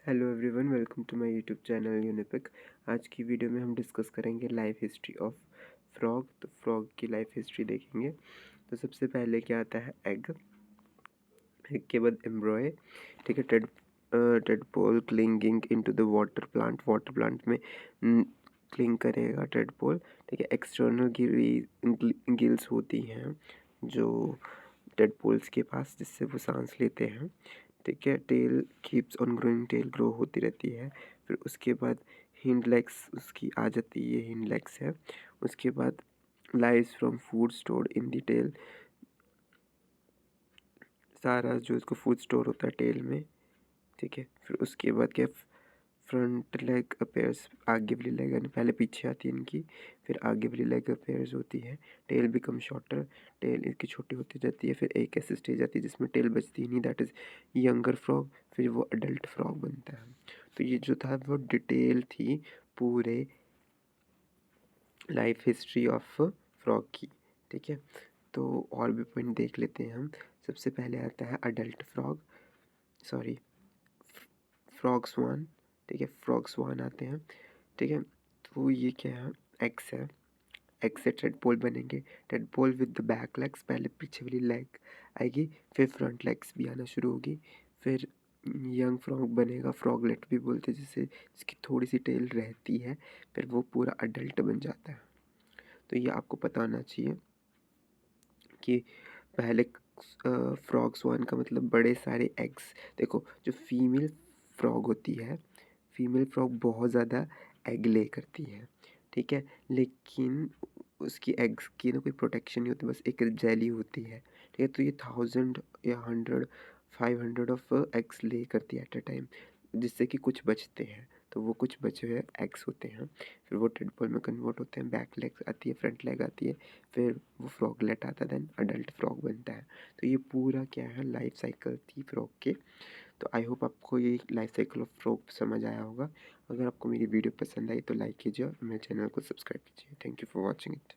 Hello everyone, welcome to my YouTube channel Unipic. आज की video में हम डिस्कस करेंगे लाइफ हिस्ट्री ऑफ फ्रॉग। तो फ्रॉग की लाइफ हिस्ट्री देखेंगे। तो सबसे पहले क्या आता है, एग। एग के बाद एम्ब्रॉय, ठीक है। Tadpole clinging into the water plant. Water plant में क्लिंग करेगा टेडपोल, ठीक है। एक्सटर्नल गिल्स होती हैं जो टेडपोल्स के पास, जिससे वो सांस लेते हैं, ठीक है। Tail keeps on growing, tail grow होती रहती है। फिर उसके बाद हिंड लेग्स उसकी आ जाती है, ये हिंड लेग्स है। उसके बाद lives from food stored in the tail, सारा जो इसको फूड स्टोर होता है टेल में, ठीक है। फिर उसके बाद क्या, फ्रंट लेग अपेयर्स, आगे वाली लेग यानी पहले पीछे आती है इनकी, फिर आगे वाली लेग अपेयर्स होती है। टेल बिकम शॉर्टर, टेल इसकी छोटी होती जाती है। फिर एक ऐसी स्टेज आती है जिसमें टेल बचती ही नहीं, दैट इज़ यंगर फ्रॉग। फिर वो अडल्ट फ्रॉग बनता है। तो ये जो था वो डिटेल थी पूरे लाइफ हिस्ट्री ऑफ फ्रॉग की, ठीक है। तो और भी पॉइंट देख लेते हैं हम। सबसे पहले आता है अडल्ट फ्रॉग, सॉरी फ्रॉग स्वान, ठीक है। फ्रॉग स्वान आते हैं, ठीक है। तो ये क्या है, एक्स है। एक्स से टेडपोल बनेंगे। Tadpole with the back legs, पहले पीछे वाली लेग आएगी, फिर फ्रंट लेग्स भी आना शुरू होगी। फिर यंग फ्रॉग बनेगा, फ्रॉगलेट भी बोलते हैं जिसे, जिसकी थोड़ी सी टेल रहती है। फिर वो पूरा अडल्ट बन जाता है। तो ये आपको पता होना चाहिए कि पहले फ्रॉग स्वान का मतलब बड़े सारे एग्स। देखो, जो फीमेल फ्रॉग होती है, फीमेल फ्रॉग बहुत ज़्यादा एग ले करती है, ठीक है। लेकिन उसकी एग्स की ना कोई प्रोटेक्शन नहीं होती, बस एक जेली होती है, ठीक है। तो ये 1000 या 100 500 ऑफ एग्स ले करती है एट अ टाइम, जिससे कि कुछ बचते हैं। तो वो कुछ बचे हुए एग्स होते हैं, फिर वो टेडपोल में कन्वर्ट होते हैं। बैक लेग आती है, फ्रंट लेग आती है, फिर वो फ्रॉगलेट आता है, देन अडल्ट फ्रॉग बनता है। तो ये पूरा क्या है, लाइफ साइकिल थी फ्रॉग के। तो आई होप आपको ये लाइफ साइकिल ऑफ फ्रॉग समझ आया होगा। अगर आपको मेरी वीडियो पसंद आई तो लाइक कीजिए और मेरे चैनल को सब्सक्राइब कीजिए। Thank you for watching it.